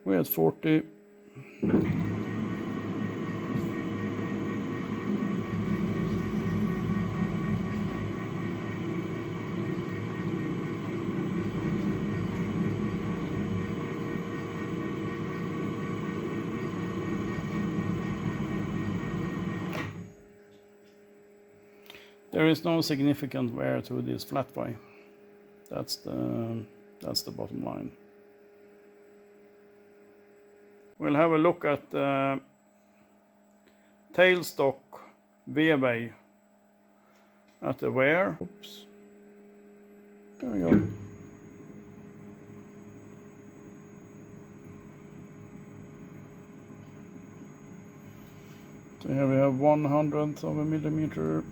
We're at 40. There is no significant wear to this flat way. That's the bottom line. We'll have a look at the tailstock V-bay at the wear. Oops. There we go. So here we have 1/100th of a millimeter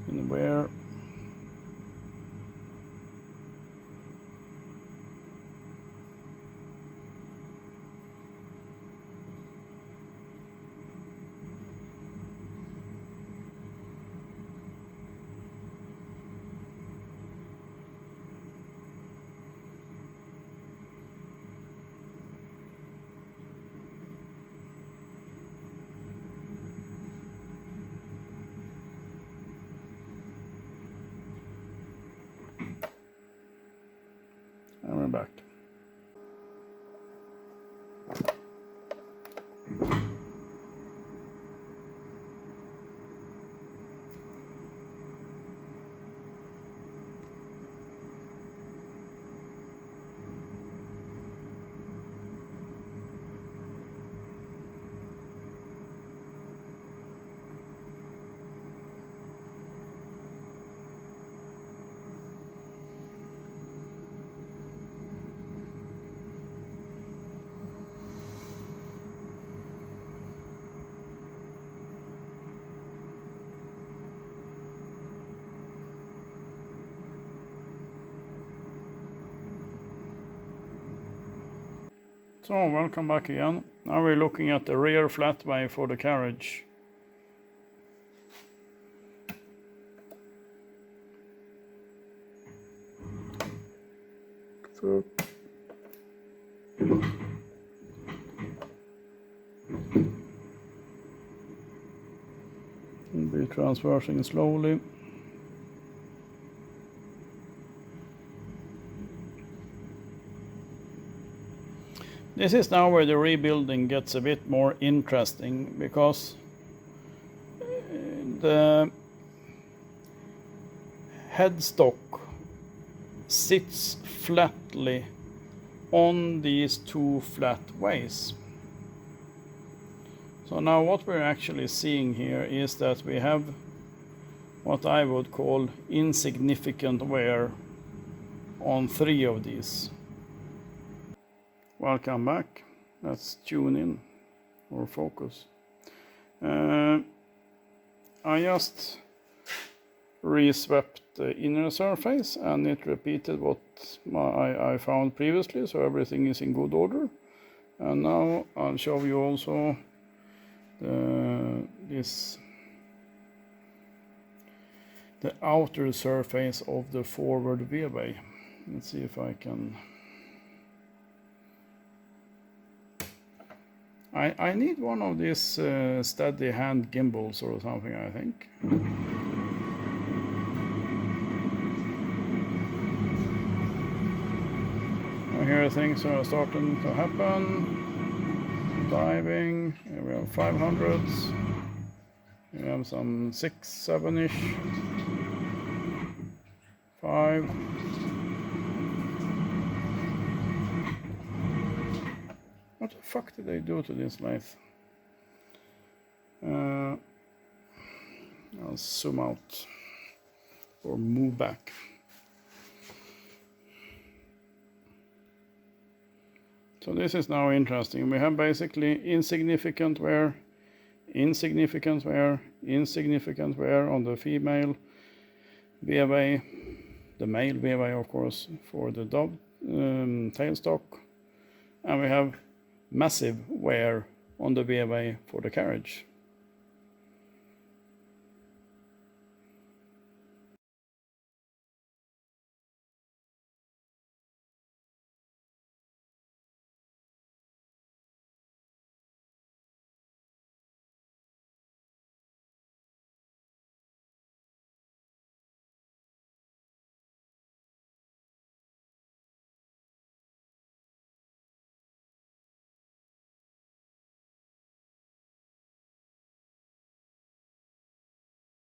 in the wear. And we're back. So welcome back again. Now we're looking at the rear flatway for the carriage. So we'll be transversing slowly. This is now where the rebuilding gets a bit more interesting, because the headstock sits flatly on these two flat ways. So now what we're actually seeing here is that we have what I would call insignificant wear on 3 of these. Welcome back. Let's tune in or focus. I just reswept the inner surface and it repeated what I found previously, so everything is in good order. And now I'll show you also the outer surface of the forward V-bay. Let's see if I can. I need one of these steady hand gimbals or something, I think. Here things are starting to happen. Diving. Here we have 500s. We have some 6, 7-ish. 5. What the fuck did they do to this lathe? I'll zoom out or move back. So this is now interesting. We have basically insignificant wear, insignificant wear, insignificant wear on the female V-bay, the male V-bay of course for the dove tailstock, and we have massive wear on the V-bay for the carriage.